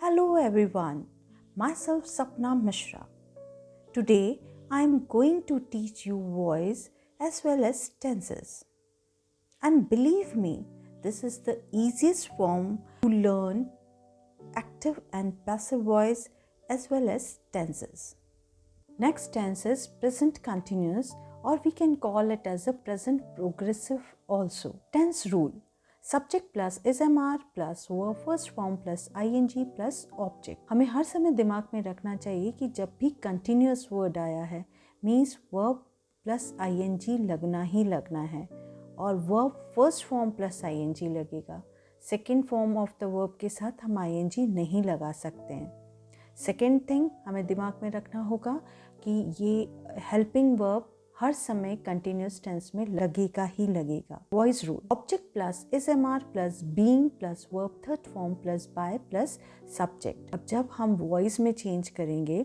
Hello everyone, myself Sapna Mishra. Today I am going to teach you voice as well as tenses. And believe me, this is the easiest form to learn active and passive voice as well as tenses. Next tense is present continuous, or we can call it as a present progressive also. Tense rule: subject plus SMR plus verb first form plus ing plus object. हमें हर समय दिमाग में रखना चाहिए कि जब भी कंटिन्यूअस वर्ड आया है मीन्स वर्ब प्लस ing लगना ही लगना है, और verb first form plus ing लगेगा. Second form of the verb के साथ हम ing नहीं लगा सकते हैं. सेकेंड थिंग हमें दिमाग में रखना होगा कि ये हेल्पिंग वर्ब हर समय कंटिन्यूस टेंस में लगेगा ही लगेगा. Voice rule: object plus SMR plus being plus verb third form plus by plus subject. अब जब हम वॉइस में चेंज करेंगे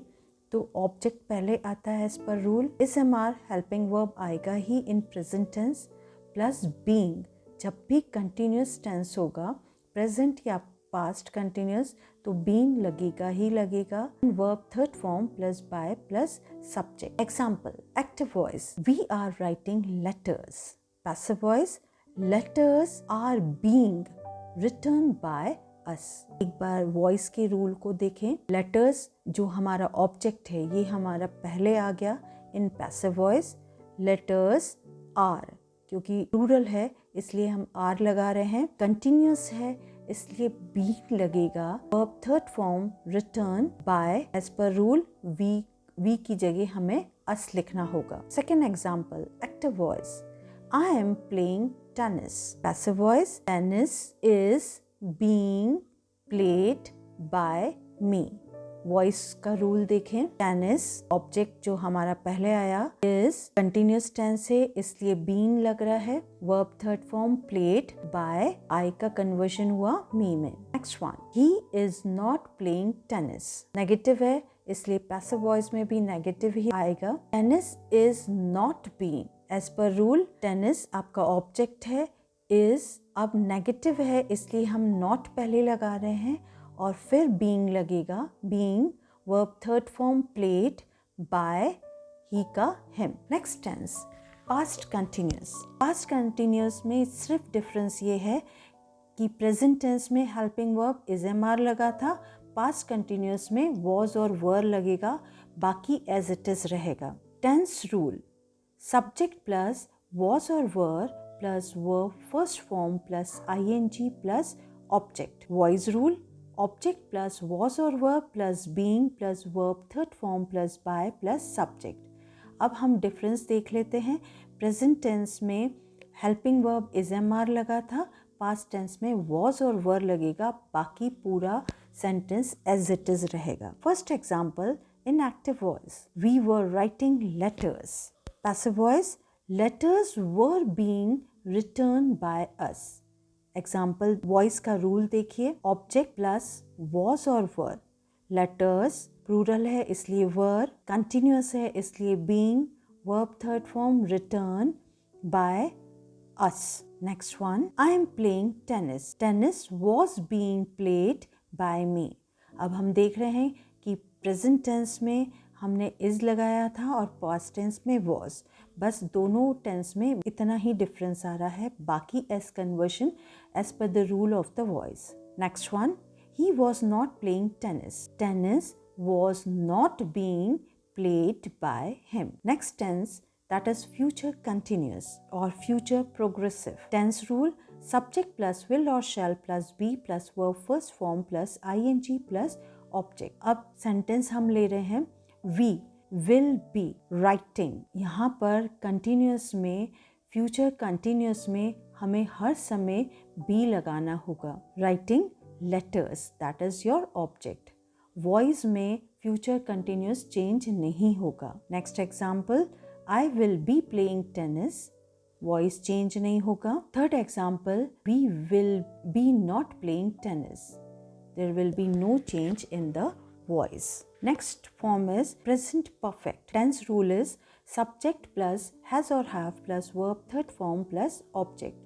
तो ऑब्जेक्ट पहले आता है as per rule. SMR helping verb आएगा ही in present tense plus being. जब भी कंटिन्यूस टेंस होगा प्रेजेंट या पास्ट कंटिन्यूस तो बीइंग लगेगा ही लगेगा. Verb third form plus by plus subject. Example: active voice: we are writing letters. Passive voice: letters are being written by us. एक बार वॉइस के रूल को देखें. लेटर्स जो हमारा ऑब्जेक्ट है ये हमारा पहले आ गया in passive voice. Letters are, क्योंकि प्लूरल है इसलिए हम आर लगा रहे हैं. कंटिन्यूस है इसलिए बी लगेगा. Verb third form written by, as पर रूल वी की जगह हमें अस लिखना होगा. Second example: active voice: I am playing tennis. Passive voice: tennis is being played by me. Voice का रूल देखें. टेनिस ऑब्जेक्ट जो हमारा पहले आया इज कंटिन्यूस टेंस है इसलिए बीइंग लग रहा है. Verb third form played by, I का कन्वर्जन हुआ मी में. Next one: he is not playing tennis. Negative है इसलिए पैसिव वॉइस में भी नेगेटिव ही आएगा. Tennis is not being. As पर रूल टेनिस आपका ऑब्जेक्ट है, इज अब नेगेटिव है इसलिए हम नॉट पहले लगा रहे हैं और फिर बीइंग लगेगा. Being verb third form played by, he का him. Next tense past continuous. Past continuous में सिर्फ डिफरेंस ये है कि प्रेजेंट टेंस में हेल्पिंग वर्ब SMR लगा था, पास्ट कंटिन्यूस में वॉज और वर लगेगा, बाकी एज इट इज रहेगा. Tense rule: subject plus was और were plus verb first form plus ing plus object. Voice rule: object plus was और verb plus being plus verb third form plus by plus subject. अब हम difference देख लेते हैं. Present tense में helping verb SMR लगा था, past tense में वॉज और वर लगेगा, बाकी पूरा सेंटेंस एज इट इज रहेगा. First example: in active voice we were writing letters. Passive voice: letters were being written by us. Example voice का रूल देखिए. ऑब्जेक्ट प्लस वॉज और were. Letters plural है इसलिए वर. Continuous है इसलिए being. Verb third form written by us. Next one: I am playing tennis. Tennis was being played by me. अब हम देख रहे हैं कि प्रेजेंट टेंस में हमने इज लगाया था और पास्ट टेंस में वॉज. बस दोनों टेंस में इतना ही डिफरेंस आ रहा है, बाकी as conversion as per the rule of the voice. Next one: he was not playing tennis. Tennis was not being played by him. Next tense that is future continuous or future progressive. Tense rule: subject plus will or shall plus be plus verb first form plus ing plus object. अब sentence हम ले रहे हैं we will be writing. यहाँ पर continuous में future continuous में हमें हर समय be लगाना होगा. writing letters, that is your object. voice में future continuous change नहीं होगा. next example: I will be playing tennis. Voice change नहीं होगा. Third example: we will be not playing tennis. There will be no change in the voice. Next form is present perfect. Tense rule is subject plus has or have plus verb third form plus object.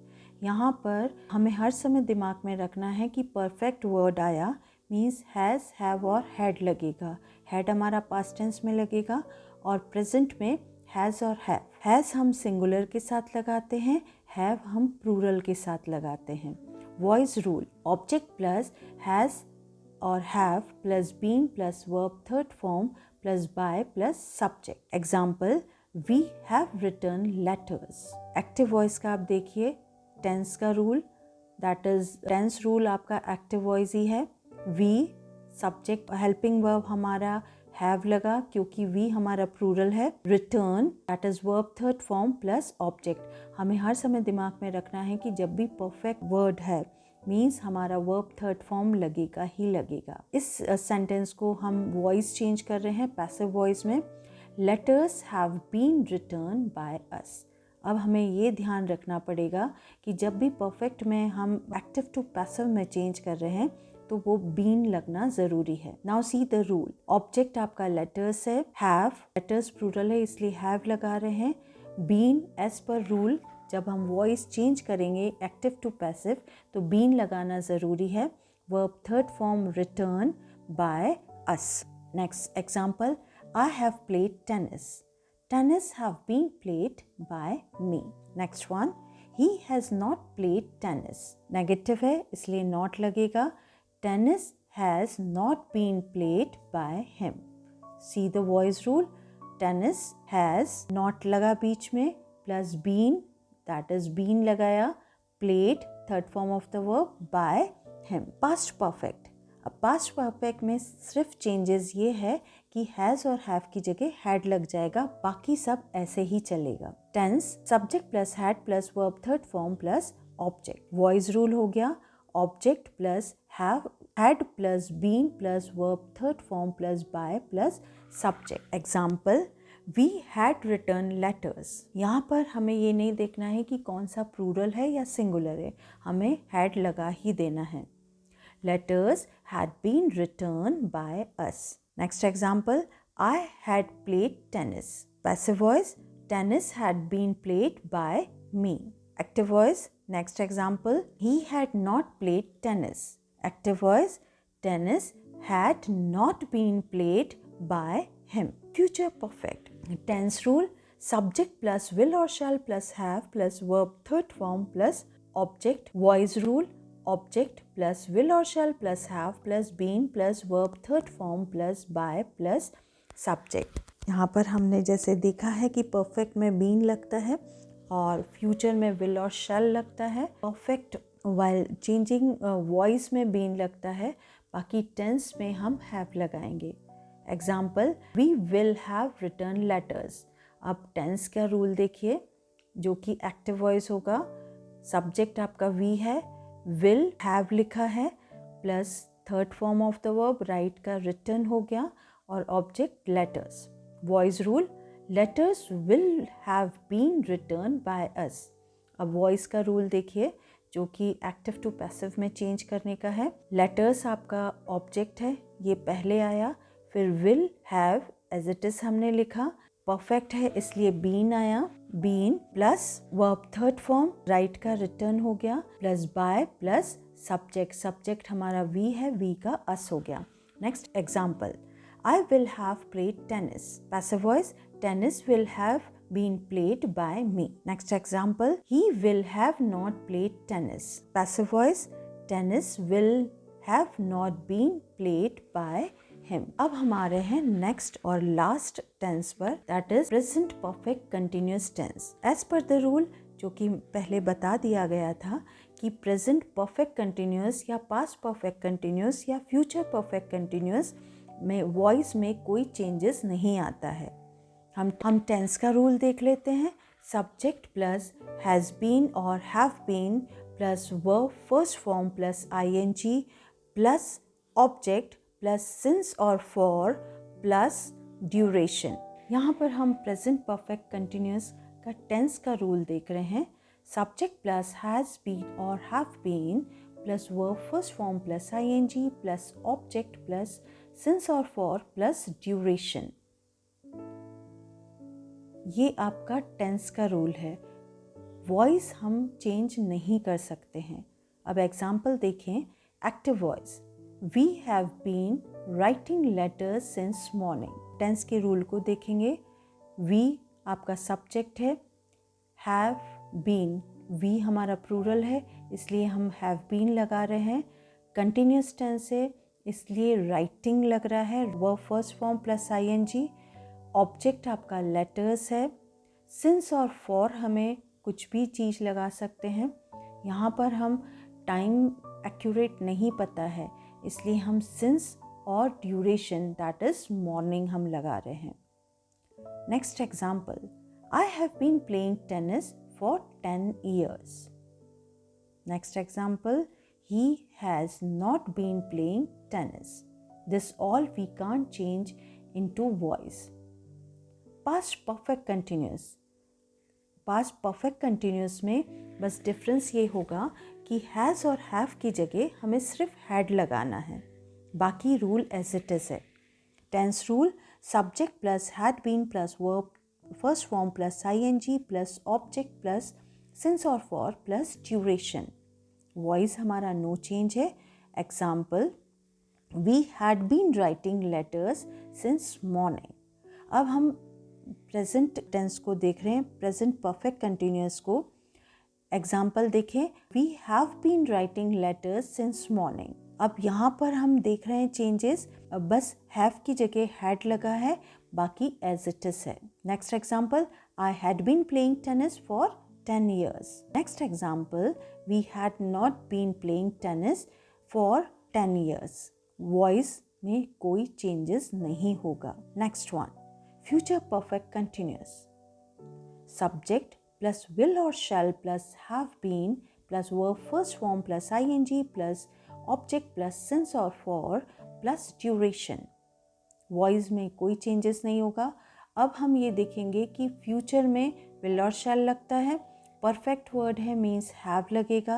यहाँ पर हमें हर समय दिमाग में रखना है कि perfect word आया मीन्स हैज़, हैव और हैड लगेगा। हैड हमारा पास्ट टेंस में लगेगा और प्रेजेंट में हैज़ और हैव। हैज़ हम सिंगुलर के साथ लगाते हैं, हैव हम प्लूरल के साथ लगाते हैं। Voice rule, object plus has और have plus been plus verb third form plus by plus subject. Example, we have return letters. Active voice का आप देखिए टेंस का rule, that is tense rule आपका एक्टिव वॉइस ही है। We subject, helping verb हमारा have लगा क्योंकि वी हमारा प्लूरल है। Return that is verb third form plus object. हमें हर समय दिमाग में रखना है कि जब भी परफेक्ट वर्ड है मीन्स हमारा वर्ब थर्ड फॉर्म लगेगा ही लगेगा। इस सेंटेंस को हम वॉइस चेंज कर रहे हैं पैसिव वॉइस में। Letters have been written by us. अब हमें ये ध्यान रखना पड़ेगा कि जब भी परफेक्ट में हम एक्टिव टू पैसिव में चेंज कर रहे हैं तो वो बीन लगना ज़रूरी है। Now see the rule, object आपका लेटर्स है, हैव लेटर्स प्लूरल है इसलिए हैव लगा रहे हैं। बीन एज पर रूल जब हम वॉइस चेंज करेंगे एक्टिव टू पैसिव तो बीन लगाना ज़रूरी है। Verb third form written by us. Next example, I have played tennis. Tennis have been played by me. Next one, he has not played tennis. Negative है इसलिए not लगेगा। Tennis has not been played by him. See the voice rule, tennis has not लगा बीच में plus been that is been लगाया, played third form of the verb by him. Past perfect, अब past perfect में सिर्फ changes ये है कि हैज़ और हैव की जगह हैड लग जाएगा, बाकी सब ऐसे ही चलेगा। Tense subject plus had plus verb third form plus object. Voice rule हो गया, object plus have, had plus been plus verb third form plus by plus subject. Example, we had written letters. यहाँ पर हमें ये नहीं देखना है कि कौन सा प्लूरल है या सिंगुलर है, हमें हैड लगा ही देना है। Letters had been written by us. Next example, I had played tennis. Passive voice, tennis had been played by me. Active voice, next example, he had not played tennis. Active voice, tennis had not been played by him. Future perfect. Tense rule, subject plus will or shall plus have plus verb third form plus object. Voice rule, object plus will or shall plus have plus been plus verb third form plus by plus subject. यहाँ पर हमने जैसे देखा है कि perfect में been लगता है और फ्यूचर में विल और शैल लगता है। परफेक्ट वाइल चेंजिंग वॉइस में बीन लगता है, बाकी टेंस में हम हैव लगाएंगे। Example, we will have return letters. अब टेंस का रूल देखिए जो कि एक्टिव वॉइस होगा। सब्जेक्ट आपका वी है, विल हैव लिखा है plus third form of the verb write का रिटर्न हो गया और object letters. Voice rule, letters will have been written by us. अब वॉइस का रूल देखिए जो कि एक्टिव टू पैसिव में चेंज करने का है। लेटर्स आपका ऑब्जेक्ट है, ये पहले आया, फिर will have as it is हमने लिखा, परफेक्ट है इसलिए बीन आया, been plus verb third form write का रिटर्न हो गया plus by plus subject. Subject हमारा वी है, वी का अस हो गया। Next example, I will have played tennis. Passive voice, tennis will have been played by me. Next example, he will have not played tennis. Passive voice, tennis will have not been played by him. अब हमारे हैं next और last tense पर, that is present perfect continuous tense. As per the rule जो कि पहले बता दिया गया था कि present perfect continuous या past perfect continuous या future perfect continuous में वॉइस में कोई चेंजेस नहीं आता है। हम टेंस का रूल देख लेते हैं। सब्जेक्ट प्लस हैज़ बीन और have been plus verb first form plus ING plus object plus since और फॉर प्लस ड्यूरेशन। यहाँ पर हम प्रेजेंट परफेक्ट कंटिन्यूस का टेंस का रूल देख रहे हैं। सब्जेक्ट प्लस हैज़ बीन और have been plus verb first form plus ING plus object plus since और फॉर प्लस ड्यूरेशन। ये आपका टेंस का रूल है। वॉइस हम चेंज नहीं कर सकते हैं। अब एग्जाम्पल देखें। Active voice, we have been writing letters since morning. Tense के रूल को देखेंगे। वी आपका सब्जेक्ट है, हैव बीन, वी हमारा प्लूरल है इसलिए हम हैव बीन लगा रहे हैं। कंटिन्यूस टेंस है इसलिए राइटिंग लग रहा है, verb first form plus ING। Object आपका लेटर्स है। सिंस और फॉर हमें कुछ भी चीज़ लगा सकते हैं। यहाँ पर हम टाइम एक्यूरेट नहीं पता है इसलिए हम सिंस और ड्यूरेशन दैट इज मॉर्निंग हम लगा रहे हैं। Next example, I have been playing tennis for 10 years. Next example, he has not been playing tennis. This all we can't change into voice. Past perfect continuous. Past perfect continuous में बस difference ये होगा कि has और have की जगह हमें सिर्फ हैड लगाना है, बाकी रूल एज इट इज़ है। Tense rule, subject plus had been plus verb first form plus ING plus object plus since और फॉर प्लस ड्यूरेशन। वॉइस हमारा नो चेंज है। Example, we had been writing letters since morning. अब हम present tense को देख रहे हैं, present perfect continuous को। एग्जाम्पल देखें, we have been writing letters since morning. अब यहाँ पर हम देख रहे हैं चेंजेस, बस हैव की जगह हैड लगा है, बाकी एज इट इज है। Next example, I had been playing tennis for 10 years. Next example, we had not been playing tennis for 10 years. Voice में कोई changes नहीं होगा। Next one, future perfect continuous. Subject plus will or shall plus have been plus verb first form plus ING plus object plus since or for plus duration. Voice में कोई changes नहीं होगा। अब हम ये देखेंगे कि फ्यूचर में will और shall लगता है, परफेक्ट वर्ड है मीन्स हैव लगेगा,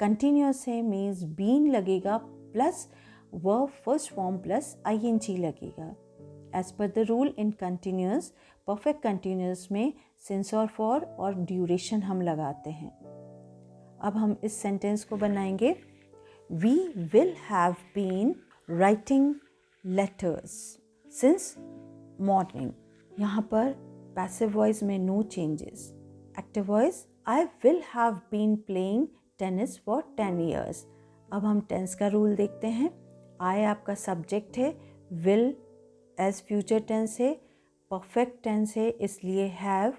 कंटिन्यूस है मीन्स बीन लगेगा plus verb first form plus ING लगेगा। As per the rule in continuous, perfect continuous में सिंस और फॉर और ड्यूरेशन हम लगाते हैं। अब हम इस सेंटेंस को बनाएंगे, we will have been writing letters since morning. यहाँ पर पैसिव वॉइस में no changes. Active voice, I will have been playing tennis for 10 years. अब हम टेंस का रूल देखते हैं। I आपका सब्जेक्ट है, will एज फ्यूचर टेंस है, परफेक्ट टेंस है इसलिए have,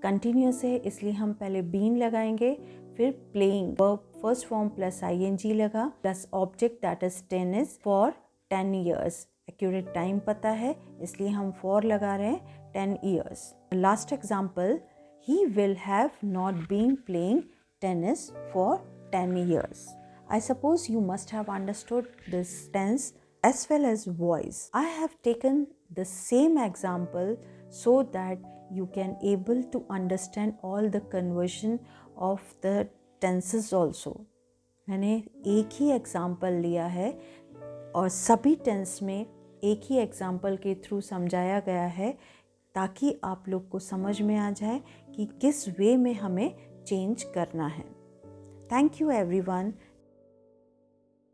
कंटिन्यूस है इसलिए हम पहले बीन लगाएंगे, फिर playing verb first form plus ING लगा plus object that is tennis for 10 years. Accurate time पता है इसलिए हम फॉर लगा रहे हैं 10 years. Last example, he will have not been playing tennis for 10 years. I suppose you must have understood this tense as well as voice. I have taken the same example so that you can able to understand all the conversion of the tenses also. मैंने एक ही example लिया है और सभी tense में एक ही example के through समझाया गया है ताकि आप लोग को समझ में आ जाए कि किस वे में हमें चेंज करना है। Thank you everyone.